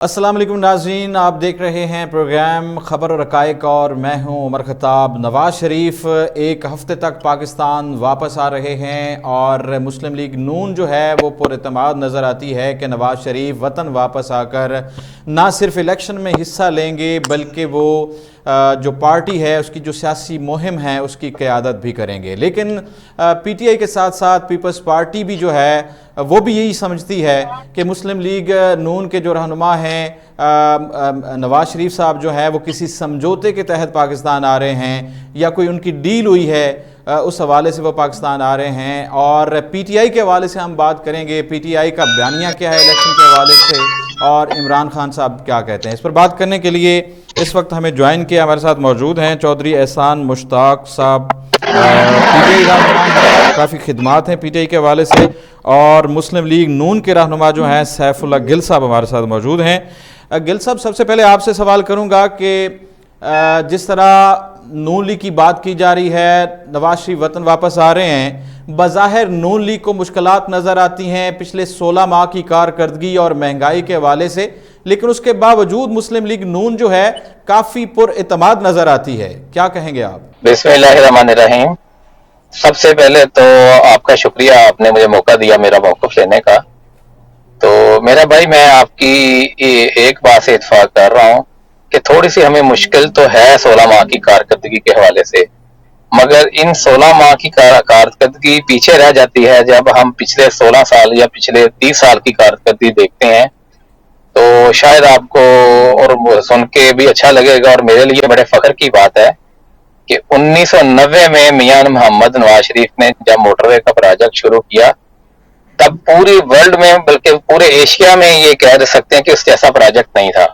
السلام علیکم ناظرین، آپ دیکھ رہے ہیں پروگرام خبر اور حقائق اور میں ہوں عمر خطاب۔ نواز شریف ایک ہفتے تک پاکستان واپس آ رہے ہیں اور مسلم لیگ نون جو ہے وہ پر اعتماد نظر آتی ہے کہ نواز شریف وطن واپس آ کر نہ صرف الیکشن میں حصہ لیں گے بلکہ وہ جو پارٹی ہے اس کی جو سیاسی مہم ہے اس کی قیادت بھی کریں گے۔ لیکن پی ٹی آئی کے ساتھ ساتھ پیپلز پارٹی بھی جو ہے وہ بھی یہی سمجھتی ہے کہ مسلم لیگ نون کے جو رہنما ہیں نواز شریف صاحب جو ہے وہ کسی سمجھوتے کے تحت پاکستان آ رہے ہیں یا کوئی ان کی ڈیل ہوئی ہے، اس حوالے سے وہ پاکستان آ رہے ہیں۔ اور پی ٹی آئی کے حوالے سے ہم بات کریں گے، پی ٹی آئی کا بیانیہ کیا ہے الیکشن کے حوالے سے اور عمران خان صاحب کیا کہتے ہیں۔ اس پر بات کرنے کے لیے اس وقت ہمیں جوائن کیا ہمارے ساتھ موجود ہیں چودھری احسان مشتاق صاحب، پی ٹی آئی رہنما ہیں، کافی خدمات ہیں پی ٹی آئی کے حوالے سے، اور مسلم لیگ نون کے رہنما جو ہیں سیف اللہ گل صاحب ہمارے ساتھ موجود ہیں۔ گل صاحب، سب سے پہلے آپ سے سوال کروں گا کہ جس طرح نون لیگ کی بات کی جا رہی ہے، نواز شریف وطن واپس آ رہے ہیں، بظاہر نون لیگ کو مشکلات نظر آتی ہیں پچھلے 16 ماہ کی کارکردگی اور مہنگائی کے حوالے سے، لیکن اس کے باوجود مسلم لیگ نون جو ہے کافی پر اعتماد نظر آتی ہے، کیا کہیں گے آپ؟ بسم اللہ الرحمن الرحیم۔ سب سے پہلے تو آپ کا شکریہ، آپ نے مجھے موقع دیا میرا موقف لینے کا۔ تو میرا بھائی، میں آپ کی ایک بات سے اتفاق کر رہا ہوں کہ تھوڑی سی ہمیں مشکل تو ہے 16 ماہ کی کارکردگی کے حوالے سے، مگر ان 16 ماہ کی کارکردگی پیچھے رہ جاتی ہے جب ہم پچھلے 16 سال یا پچھلے 30 سال کی کارکردگی دیکھتے ہیں تو شاید آپ کو اور سن کے بھی اچھا لگے گا، اور میرے لیے بڑے فخر کی بات ہے کہ 1990 میں میاں محمد نواز شریف نے جب موٹر وے کا پروجیکٹ شروع کیا، تب پوری ورلڈ میں بلکہ پورے ایشیا میں یہ کہہ سکتے ہیں کہ اس جیسا پروجیکٹ نہیں تھا۔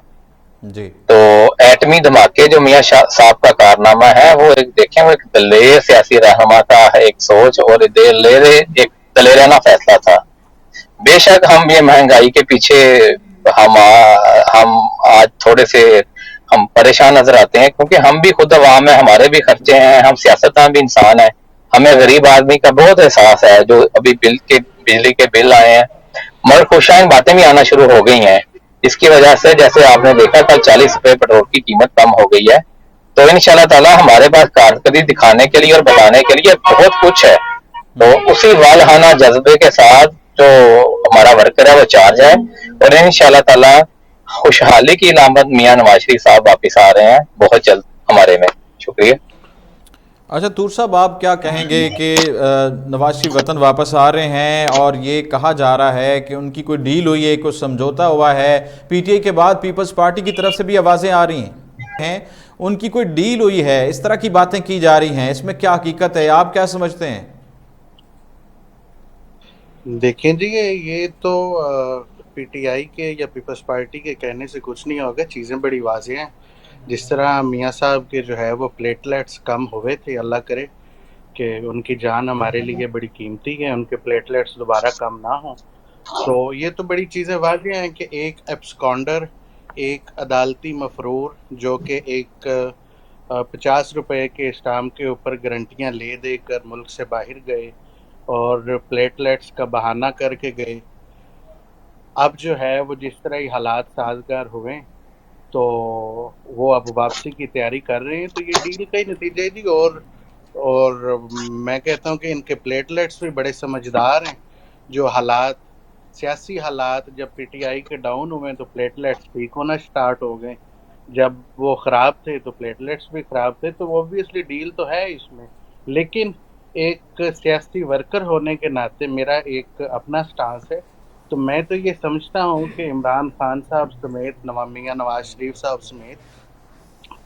جی، تو ایٹمی دھماکے جو میاں صاحب کا کارنامہ ہے، وہ دیکھیں، وہ ایک دلیر سیاسی رہنما کا ایک سوچ اور ایک دلیرانہ فیصلہ تھا۔ بے شک ہم یہ مہنگائی کے پیچھے ہم آج تھوڑے سے ہم پریشان نظر آتے ہیں، کیونکہ ہم بھی خود عوام ہیں، ہمارے بھی خرچے ہیں، ہم سیاستدان بھی انسان ہیں، ہمیں غریب آدمی کا بہت احساس ہے جو ابھی بجلی کے بل آئے ہیں، مگر خوشائن باتیں بھی آنا شروع ہو گئی ہیں، جس کی وجہ سے جیسے آپ نے دیکھا کل 40 روپے پیٹرول کی قیمت کم ہو گئی ہے۔ تو انشاءاللہ تعالی ہمارے پاس کارکردگی دکھانے کے لیے اور بتانے کے لیے بہت کچھ ہے۔ تو اسی والہانہ جذبے کے ساتھ جو ہمارا ورکر ہے وہ چارج ہے، اور انشاءاللہ تعالی خوشحالی کی علامت میاں نواز شریف صاحب واپس آ رہے ہیں بہت جلد ہمارے میں۔ شکریہ۔ اچھا طور صاحب، آپ کیا کہیں گے کہ نواز شریف وطن واپس آ رہے ہیں اور یہ کہا جا رہا ہے کہ ان کی کوئی ڈیل ہوئی ہے، کوئی سمجھوتا ہوا ہے، پی ٹی آئی کے بعد پیپلز پارٹی کی طرف سے بھی آوازیں آ رہی ہیں ان کی کوئی ڈیل ہوئی ہے، اس طرح کی باتیں کی جا رہی ہیں، اس میں کیا حقیقت ہے، آپ کیا سمجھتے ہیں؟ دیکھیں جی، یہ تو پی ٹی آئی کے یا پیپلز پارٹی کے کہنے سے کچھ نہیں ہوگا، چیزیں بڑی واضح ہیں۔ جس طرح میاں صاحب کے جو ہے وہ پلیٹلیٹس کم ہوئے تھے، اللہ کرے کہ ان کی جان ہمارے لیے بڑی قیمتی ہے، ان کے پلیٹلیٹس دوبارہ کم نہ ہوں۔ تو یہ تو بڑی چیزیں واضح ہیں کہ ایک ایبسکانڈر، ایک عدالتی مفرور جو کہ ایک 50 روپے کے اسٹامپ کے اوپر گارنٹیاں لے دے کر ملک سے باہر گئے اور پلیٹلیٹس کا بہانہ کر کے گئے، اب جو ہے وہ جس طرح ہی حالات سازگار ہوئے تو وہ اب واپسی کی تیاری کر رہے ہیں۔ تو یہ ڈیل کا ہی نتیجہ ہے جی۔ اور میں کہتا ہوں کہ ان کے پلیٹلیٹس بھی بڑے سمجھدار ہیں۔ جو حالات، سیاسی حالات جب پی ٹی آئی کے ڈاؤن ہوئے تو پلیٹلیٹس ٹھیک ہونا سٹارٹ ہو گئے، جب وہ خراب تھے تو پلیٹلیٹس بھی خراب تھے۔ تو اوبویسلی ڈیل تو ہے اس میں، لیکن ایک سیاسی ورکر ہونے کے ناطے میرا ایک اپنا سٹانس ہے۔ تو میں تو یہ سمجھتا ہوں کہ عمران خان صاحب سمیت میاں نواز شریف صاحب سمیت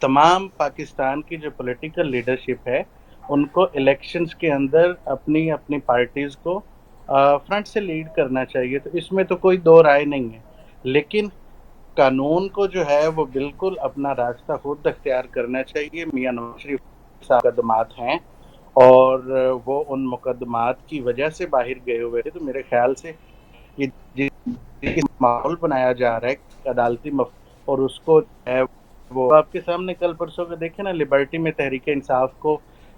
تمام پاکستان کی جو پولیٹیکل لیڈرشپ ہے، ان کو الیکشنز کے اندر اپنی اپنی پارٹیز کو فرنٹ سے لیڈ کرنا چاہیے۔ تو اس میں تو کوئی دو رائے نہیں ہے، لیکن قانون کو جو ہے وہ بالکل اپنا راستہ خود اختیار کرنا چاہیے۔ میاں نواز شریف صاحب مقدمات ہیں اور وہ ان مقدمات کی وجہ سے باہر گئے ہوئے تھے، تو میرے خیال سے یہ ماحول بنایا جا رہا ہے عدالتی اور اس کو جو ہے وہ آپ کے سامنے کل پرسوں کے دیکھیں نا، لبرٹی میں تحریک انصاف کو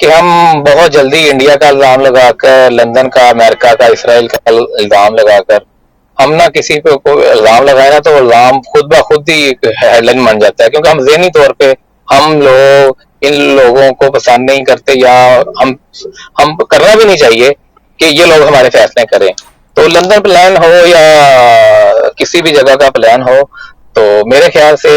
کہ ہم بہت جلدی انڈیا کا الزام لگا کر، لندن کا، امریکہ کا، اسرائیل کا الزام لگا کر ہم نہ کسی پہ کوئی الزام لگائے نا تو الزام خود بخود ہی ایک ہیڈ لائن بن جاتا ہے، کیونکہ ہم ذہنی طور پہ ہم لوگ ان لوگوں کو پسند نہیں کرتے، یا ہم کرنا بھی نہیں چاہیے کہ یہ لوگ ہمارے فیصلے کریں. تو لندن پلان ہو یا کسی بھی جگہ کا پلان ہو، تو میرے خیال سے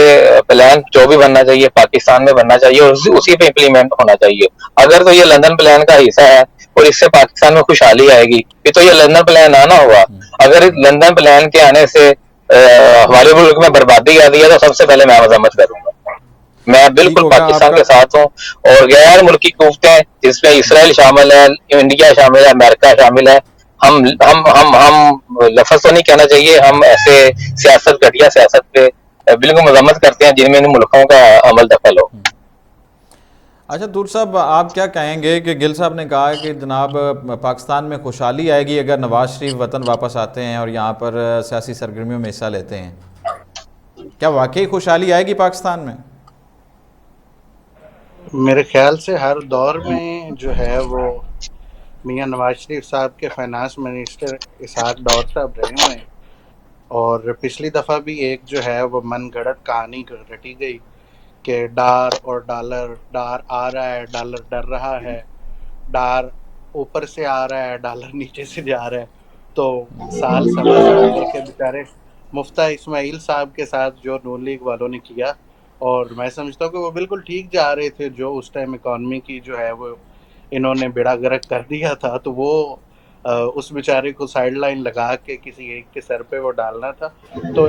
پلان جو بھی بننا چاہیے پاکستان میں بننا چاہیے، اور اسی پہ امپلیمنٹ ہونا چاہیے. اگر تو یہ لندن پلان کا حصہ ہے اور اس سے پاکستان میں خوشحالی آئے گی، پھر تو یہ لندن پلان آنا ہوا. اگر لندن پلان کے آنے سے ہمارے ملک میں بربادی آ رہی ہے تو سب سے پہلے میں مذمت کروں گا. میں ٹھیک بالکل ہوگا آپ پاکستان کا. کے ساتھ ہوں، اور غیر ملکی قوتیں جس میں اسرائیل شامل ہے، انڈیا شامل ہے، امریکہ شامل ہے، ہم لفظ تو نہیں کہنا چاہیے، ہم ایسے سیاست، گھٹیا سیاست پہ بالکل مذمت کرتے ہیں جن میں ان ملکوں کا عمل دخل ہو. اچھا دور صاحب، آپ کیا کہیں گے کہ گل صاحب نے کہا کہ جناب پاکستان میں خوشحالی آئے گی اگر نواز شریف وطن واپس آتے ہیں اور یہاں پر سیاسی سرگرمیوں میں حصہ لیتے ہیں. کیا واقعی خوشحالی آئے گی پاکستان میں؟ میرے خیال سے ہر دور میں جو ہے وہ میاں نواز شریف صاحب کے فائنانس منسٹر اسحاق ڈار صاحب رہے ہوئے ہیں، اور پچھلی دفعہ بھی ایک جو ہے وہ من گھڑت کہانی رٹی گئی کہ ڈار اور ڈالر، ڈار آ رہا ہے، ڈالر ڈر رہا ہے، ڈار اوپر سے آ رہا ہے، ڈالر نیچے سے جا رہا ہے. تو سال سوا سال لے کے بیچارے مفتہ اسماعیل صاحب کے ساتھ جو نون لیگ والوں نے کیا، اور میں سمجھتا ہوں کہ وہ بالکل ٹھیک جا رہے تھے. جو اس ٹائم اکانومی کی جو ہے وہ انہوں نے بیڑا گرک کر دیا تھا، تو وہ اس بیچارے کو سائڈ لائن لگا کے کسی ایک کے سر پہ وہ ڈالنا تھا. تو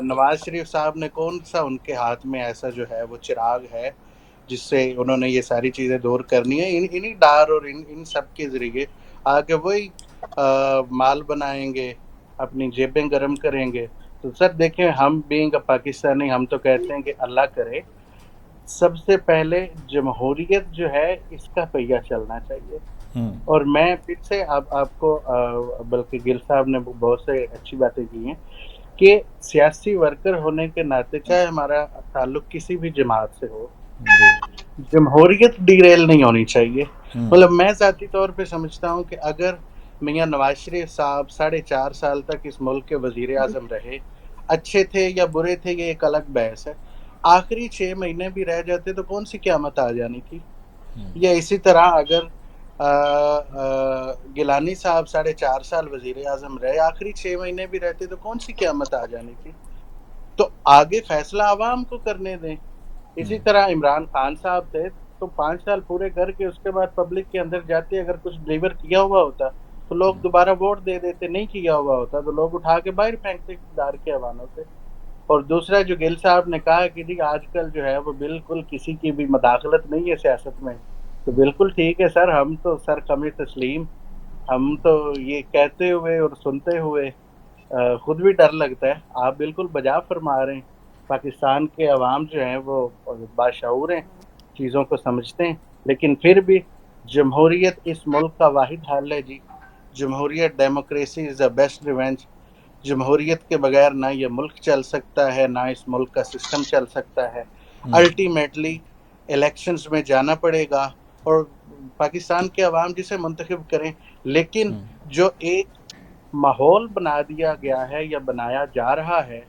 نواز شریف صاحب نے کون سا ان کے ہاتھ میں ایسا جو ہے وہ چراغ ہے جس سے انہوں نے یہ ساری چیزیں دور کرنی ہے؟ انہی ڈار اور ان سب کے ذریعے آگے وہی مال بنائیں گے، اپنی جیبیں گرم کریں گے. تو سر دیکھیں، ہم بینگ پاکستانی ہم تو کہتے ہیں کہ اللہ کرے سب سے پہلے جمہوریت جو ہے اس کا پہیہ چلنا چاہیے. اور میں پھر سے آپ کو بلکہ گل صاحب نے بہت سے اچھی باتیں کی ہیں کہ سیاسی ورکر ہونے کے ناطے چاہے ہمارا تعلق کسی بھی جماعت سے ہو، جی. جمہوریت ڈیریل نہیں ہونی چاہیے. مطلب میں ذاتی طور پہ سمجھتا ہوں کہ اگر میاں نواز شریف صاحب 4.5 سال تک اس ملک کے وزیر اعظم رہے، اچھے تھے یا برے تھے یہ ایک الگ بحث ہے، آخری 6 مہینے بھی رہ جاتے تو کون سی قیامت آ جانی تھی. یا اسی طرح اگر گیلانی صاحب 4.5 سال وزیر اعظم رہے، آخری 6 مہینے بھی رہتے تو کون سی قیامت آ جانی تھی. تو آگے فیصلہ عوام کو کرنے دیں. اسی طرح عمران خان صاحب تھے تو 5 سال پورے کر کے اس کے بعد پبلک کے اندر جاتے، اگر کچھ ڈلیور کیا ہوا ہوتا تو لوگ دوبارہ ووٹ دے دیتے، نہیں کیا ہوا ہوتا تو لوگ اٹھا کے باہر پھینکتے اقتدار کے حوالوں سے. اور دوسرا جو گل صاحب نے کہا کہ جی آج کل جو ہے وہ بالکل کسی کی بھی مداخلت نہیں ہے سیاست میں، تو بالکل ٹھیک ہے سر. ہم تو سر قمی تسلیم، ہم تو یہ کہتے ہوئے اور سنتے ہوئے خود بھی ڈر لگتا ہے. آپ بالکل بجا فرما رہے ہیں. پاکستان کے عوام جو ہیں وہ باشعور ہیں، چیزوں کو سمجھتے ہیں، لیکن پھر بھی جمہوریت اس ملک کا واحد حل ہے جی. جمہوریت، democracy is the best revenge. جمہوریت کے بغیر نہ یہ ملک چل سکتا ہے، نہ اس ملک کا سسٹم چل سکتا ہے. الٹیمیٹلی الیکشنز میں جانا پڑے گا اور پاکستان کے عوام جسے منتخب کریں. لیکن جو ایک ماحول بنا دیا گیا ہے یا بنایا جا رہا ہے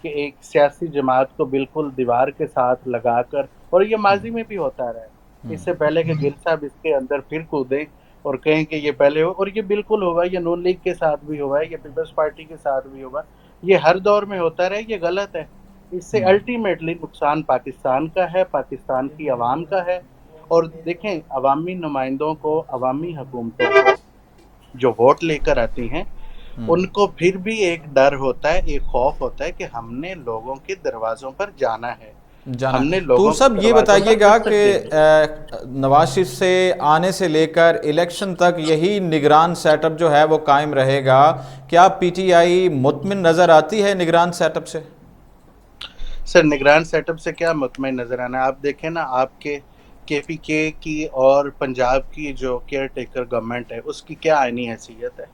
کہ ایک سیاسی جماعت کو بالکل دیوار کے ساتھ لگا کر، اور یہ ماضی میں بھی ہوتا رہا ہے، اس سے پہلے کہ گل صاحب اس کے اندر پھر کودیں اور کہیں کہ یہ پہلے ہو، اور یہ بالکل ہوا، یہ نون لیگ کے ساتھ بھی ہوا ہے، یہ پیپلز پارٹی کے ساتھ بھی ہوگا، یہ ہر دور میں ہوتا رہا، یہ غلط ہے. اس سے الٹیمیٹلی نقصان پاکستان کا ہے، پاکستان کی عوام کا ہے. اور دیکھیں، عوامی نمائندوں کو، عوامی حکومتوں کو جو ووٹ لے کر آتی ہیں، ان کو پھر بھی ایک ڈر ہوتا ہے، ایک خوف ہوتا ہے کہ ہم نے لوگوں کے دروازوں پر جانا ہے، جانا. ہم نے تو لوگوں کے سب یہ دروازوں بتائیے پر گا دستک کہ دینی ہے. نواز شریف سے آنے سے لے کر الیکشن تک یہی نگران سیٹ اپ جو ہے وہ قائم رہے گا. کیا پی ٹی آئی مطمئن نظر آتی ہے نگران سیٹ اپ سے؟ سر نگران سیٹ اپ سے کیا مطمئن نظر آنا؟ آپ دیکھیں نا، آپ کے پی کے کی اور پنجاب کی جو کیئر ٹیکر گورنمنٹ ہے اس کی کیا آئینی حیثیت ہے؟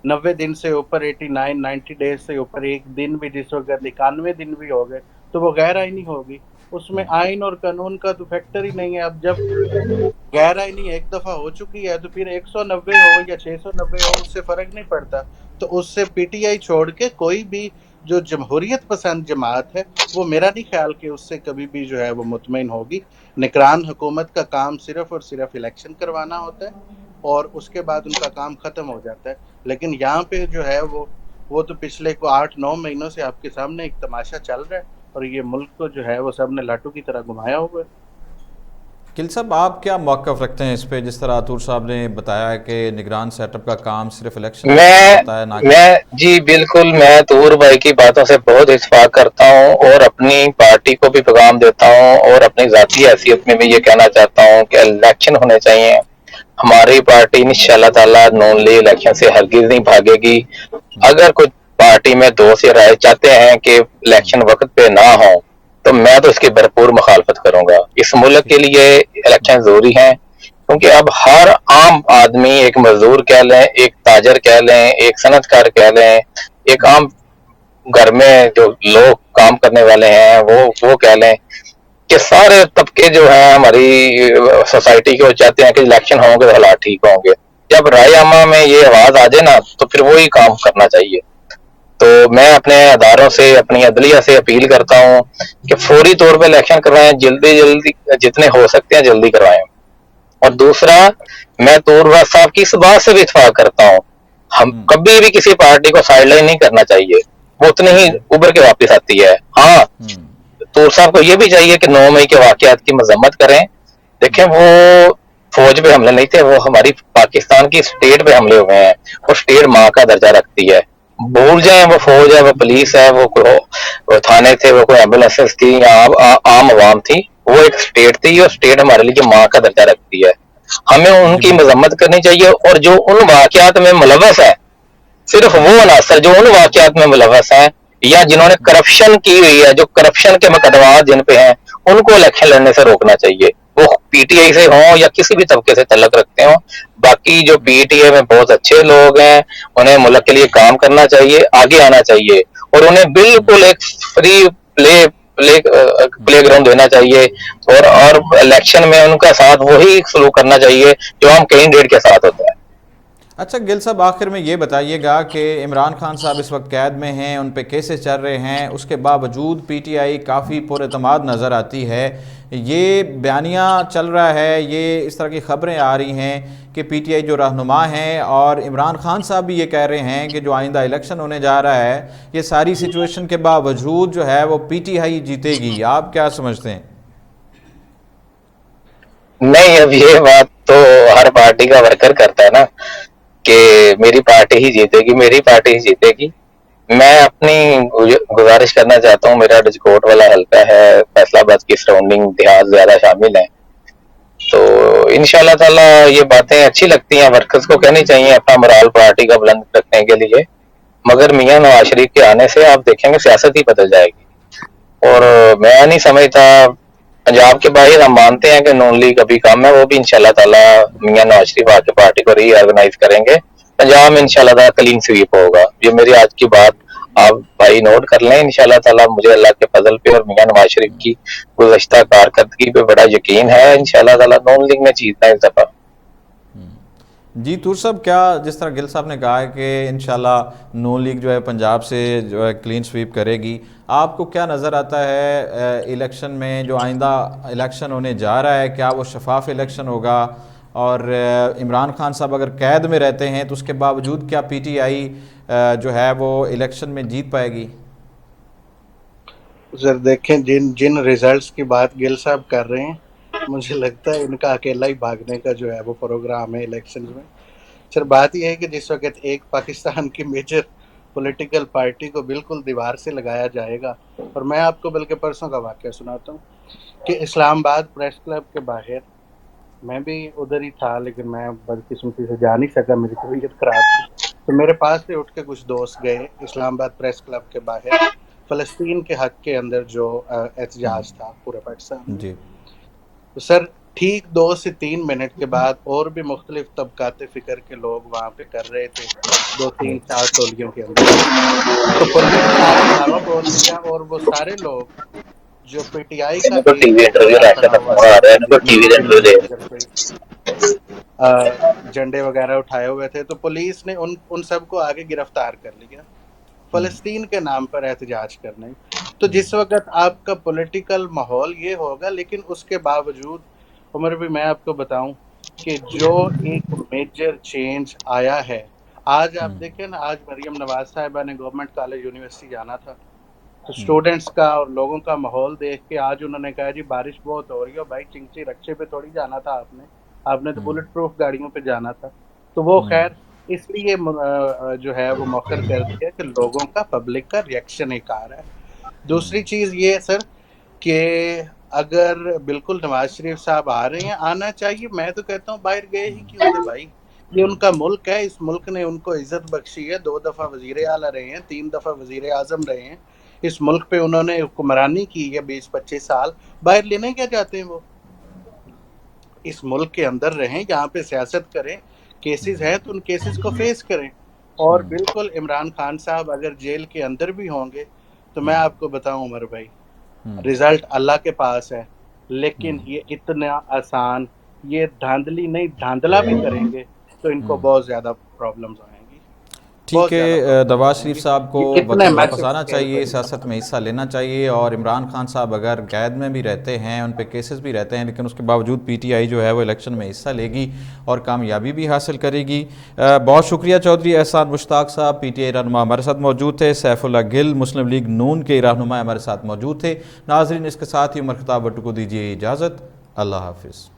90 دن سے اوپر، 90 ڈیز سے اوپر ایک دن بھی جس وقت 91 دن بھی ہو گئے تو وہ غیر آئینی ہوگی. اس میں آئین اور قانون کا تو فیکٹر ہی نہیں ہے. اب جب غیر آئینی ایک دفعہ ہو چکی ہے تو پھر 190 ہو یا 690 ہو اس سے فرق نہیں پڑتا. تو اس سے پی ٹی آئی چھوڑ کے کوئی بھی جو جمہوریت پسند جماعت ہے وہ میرا نہیں خیال کہ اس سے کبھی بھی جو ہے وہ مطمئن ہوگی. نگران حکومت کا کام صرف اور صرف الیکشن کروانا ہوتا ہے اور اس کے بعد ان کا کام ختم ہو جاتا ہے. لیکن یہاں پہ جو ہے وہ تو پچھلے کو 8-9 مہینوں سے آپ کے سامنے ایک تماشا چل رہا ہے اور یہ ملک کو جو ہے وہ سب نے لاٹو کی طرح گھمایا ہوا ہے. گل صاحب آپ کیا موقف رکھتے ہیں اس پہ؟ جس طرح عطور صاحب نے بتایا ہے کہ نگران سیٹ اپ کا کام صرف الیکشن ہوتا ہے، نہ کہ میں جی بالکل میں طور بھائی کی باتوں سے بہت اتفاق کرتا ہوں اور اپنی پارٹی کو بھی پیغام دیتا ہوں اور اپنی ذاتی حیثیت میں بھی یہ کہنا چاہتا ہوں کہ الیکشن ہونے چاہیے. ہماری پارٹی انشاءاللہ تعالیٰ نون لی الیکشن سے ہرگز نہیں بھاگے گی. اگر کچھ پارٹی میں دوست یا رائے چاہتے ہیں کہ الیکشن وقت پہ نہ ہو تو میں تو اس کی بھرپور مخالفت کروں گا. اس ملک کے لیے الیکشن ضروری ہیں کیونکہ اب ہر عام آدمی، ایک مزدور کہہ لیں، ایک تاجر کہہ لیں، ایک صنعت کار کہہ لیں، ایک عام گھر میں جو لوگ کام کرنے والے ہیں وہ کہہ لیں کہ سارے طبقے جو ہیں ہماری سوسائٹی کے وہ چاہتے ہیں کہ الیکشن ہوں گے تو حالات ٹھیک ہوں گے. جب رائے عامہ میں یہ آواز آ جائے نا تو پھر وہی کام کرنا چاہیے. تو میں اپنے اداروں سے، اپنی عدلیہ سے اپیل کرتا ہوں کہ فوری طور پہ الیکشن کروائیں، جلدی جتنے ہو سکتے ہیں جلدی کروائیں. اور دوسرا، میں طور صاحب کی اس بات سے بھی اتفاق کرتا ہوں، ہم کبھی بھی کسی پارٹی کو سائڈ لائن نہیں کرنا چاہیے، وہ اتنی ہی ابھر کے واپس آتی ہے. ہاں طور صاحب کو یہ بھی چاہیے کہ 9 مئی کے واقعات کی مذمت کریں. دیکھیں وہ فوج پہ حملے نہیں تھے، وہ ہماری پاکستان کی اسٹیٹ پہ حملے ہوئے ہیں. وہ اسٹیٹ ماں کا درجہ رکھتی ہے. بھول جائیں وہ فوج ہے، وہ پولیس ہے، وہ تھانے تھے، وہ کوئی ایمبولینس تھی یا عام عوام تھی، وہ ایک اسٹیٹ تھی اور اسٹیٹ ہمارے لیے ماں کا درجہ رکھتی ہے. ہمیں ان کی مذمت کرنی چاہیے اور جو ان واقعات میں ملوث ہے، صرف وہ عناصر جو ان واقعات میں ملوث ہیں یا جنہوں نے کرپشن کی ہوئی ہے، جو کرپشن کے مقدمات جن پہ ہیں، ان کو الیکشن لڑنے سے روکنا چاہیے. وہ پی ٹی آئی سے ہوں یا کسی بھی طبقے سے تعلق رکھتے ہوں. باقی جو پی ٹی آئی میں بہت اچھے لوگ ہیں، انہیں ملک کے لیے کام کرنا چاہیے، آگے آنا چاہیے اور انہیں بالکل ایک فری پلے گراؤنڈ دینا چاہیے اور الیکشن میں ان کا ساتھ وہی سلوک کرنا چاہیے جو ہم کینڈیڈیٹ کے ساتھ ہوتا ہے. اچھا گل صاحب، آخر میں یہ بتائیے گا کہ عمران خان صاحب اس وقت قید میں ہیں، ان پہ کیسز چل رہے ہیں، اس کے باوجود پی ٹی آئی کافی پر اعتماد نظر آتی ہے. یہ بیانیہ چل رہا ہے، یہ اس طرح کی خبریں آ رہی ہیں کہ پی ٹی آئی جو رہنما ہیں اور عمران خان صاحب بھی یہ کہہ رہے ہیں کہ جو آئندہ الیکشن ہونے جا رہا ہے، یہ ساری سچویشن کے باوجود جو ہے وہ پی ٹی آئی جیتے گی. آپ کیا سمجھتے ہیں؟ نہیں، اب یہ بات تو ہر پارٹی کا ورکر کرتا ہے نا کہ میری پارٹی ہی جیتے گی، میری پارٹی ہی جیتے گی. میں اپنی گزارش کرنا چاہتا ہوں، میرا ڈجکوٹ والا حلقہ ہے، فیصل آباد کی سراؤنڈنگ دیہات زیادہ شامل ہیں، تو انشاءاللہ تعالیٰ یہ باتیں اچھی لگتی ہیں، ورکرز کو کہنی چاہیے اپنا مرال پارٹی کا بلند رکھنے کے لیے. مگر میاں نواز شریف کے آنے سے آپ دیکھیں گے سیاست ہی بدل جائے گی. اور میں نہیں سمجھتا، پنجاب کے باہر ہم مانتے ہیں کہ نون لیگ ابھی کم ہے، وہ بھی انشاءاللہ تعالیٰ میاں نواز شریف آ کے پارٹی کو ری آرگنائز کریں گے. پنجاب میں انشاءاللہ تعالیٰ کلین سویپ ہوگا. یہ میری آج کی بات آپ بھائی نوٹ کر لیں. انشاءاللہ تعالیٰ مجھے اللہ کے فضل پہ اور میاں نواز شریف کی گزشتہ کارکردگی پہ بڑا یقین ہے. انشاءاللہ تعالیٰ نون لیگ میں جیتنا ہے اس دفعہ. جی طور صاحب، کیا جس طرح گل صاحب نے کہا ہے کہ انشاءاللہ نون لیگ جو ہے پنجاب سے جو ہے کلین سویپ کرے گی، آپ کو کیا نظر آتا ہے الیکشن میں جو آئندہ الیکشن ہونے جا رہا ہے، کیا وہ شفاف الیکشن ہوگا؟ اور عمران خان صاحب اگر قید میں رہتے ہیں تو اس کے باوجود کیا پی ٹی آئی جو ہے وہ الیکشن میں جیت پائے گی؟ سر دیکھیں، جن ریزلٹس کی بات گل صاحب کر رہے ہیں، مجھے لگتا ہے ان کا اکیلا ہی بھاگنے کا جو ہے وہ پروگرام ہے الیکشن میں. سر بات یہ ہے کہ جس وقت ایک پاکستان کی میجر پولیٹیکل پارٹی کو بالکل دیوار سے لگایا جائے گا، اور میں آپ کو بلکہ پرسوں کا واقعہ سناتا ہوں کہ اسلام آباد پریس کلب کے باہر، میں بھی ادھر ہی تھا لیکن میں بدقسمتی سے جا نہیں سکا، میری طبیعت خراب تھی، تو میرے پاس سے اٹھ کے کچھ دوست گئے اسلام آباد پریس کلب کے باہر فلسطین کے حق کے اندر جو احتجاج تھا پورے پاکستان میں. جی تو سر ٹھیک 2 سے 3 منٹ کے بعد اور بھی مختلف طبقات فکر کے لوگ وہاں پہ کر رہے تھے 2-3-4 ٹولیوں کے اندر. تو پولیس نے آ کے دھاوا بول دیا اور وہ سارے لوگ جو پی ٹی آئی کا ان کو ٹی ایک وی انٹرویو دورہ راشد پڑا کا ہوا فون تھا آ رہا ہے، ان کو جس ٹی میں وی ان کے انٹرویو ملک دے۔ کے اندر کوئی جھنڈے وغیرہ اٹھائے ہوئے تھے، تو پولیس نے ان سب کو آگے گرفتار کر لیا فلسطین کے نام پر احتجاج کرنے۔ تو جس وقت آپ کا پولیٹیکل ماحول یہ ہوگا، لیکن اس کے باوجود عمر بھی میں آپ کو بتاؤں کہ جو ایک میجر چینج آیا ہے، آج آپ دیکھیں نا، آج مریم نواز صاحبہ نے گورنمنٹ کالج یونیورسٹی جانا تھا، تو اسٹوڈنٹس کا اور لوگوں کا ماحول دیکھ کے آج انہوں نے کہا جی بارش بہت ہو رہی ہے، بھائی چنگچی رکشے پہ تھوڑی جانا تھا آپ نے تو بلٹ پروف گاڑیوں پہ جانا تھا۔ تو وہ خیر اس لیے جو ہے وہ مؤخر کر دیا کہ لوگوں کا، پبلک کا ریئیکشن ایک آ رہا ہے۔ دوسری چیز یہ ہے سر کہ اگر بالکل نواز شریف صاحب آ رہے ہیں، آنا چاہیے، میں تو کہتا ہوں باہر گئے ہی کیوں تھے بھائی، یہ ان کا ملک ہے، اس ملک نے ان کو عزت بخشی ہے، 2 دفعہ وزیر اعلیٰ رہے ہیں، 3 دفعہ وزیر اعظم رہے ہیں، اس ملک پہ انہوں نے حکمرانی کی ہے 20-25 سال، باہر لینے کیا چاہتے ہیں وہ؟ اس ملک کے اندر رہیں، یہاں پہ سیاست کریں، کیسز ہیں تو ان کیسز کو فیس کریں۔ اور بالکل عمران خان صاحب اگر جیل کے اندر بھی ہوں گے تو میں آپ کو بتاؤں عمر بھائی، رزلٹ اللہ کے پاس ہے، لیکن یہ اتنا آسان، یہ دھاندلی نہیں، دھاندلا بھی کریں گے تو ان کو بہت زیادہ پرابلمز آئیں گی، ٹھیک بہت زیادہ ہے، پرابلمز نواز آئیں شریف گی، صاحب کو یہ اتنے واپس میسو آنا اسکیل چاہیے، پہ نہیں سیاست ہوتا۔ میں حصہ لینا چاہیے، اور عمران خان صاحب اگر قید میں بھی رہتے ہیں، ان پہ کیسز بھی رہتے ہیں، لیکن اس کے باوجود پی ٹی آئی جو ہے وہ الیکشن میں حصہ لے گی اور کامیابی بھی حاصل کرے گی۔ بہت شکریہ چودھری احسان مشتاق صاحب، پی ٹی آئی رہنما ہمارے ساتھ موجود تھے، سیف اللہ گل مسلم لیگ نون کے رہنما ہمارے ساتھ موجود تھے۔ ناظرین، اس کے ساتھ ہی عمر خطاب بٹو کو دیجیے اجازت، اللہ حافظ۔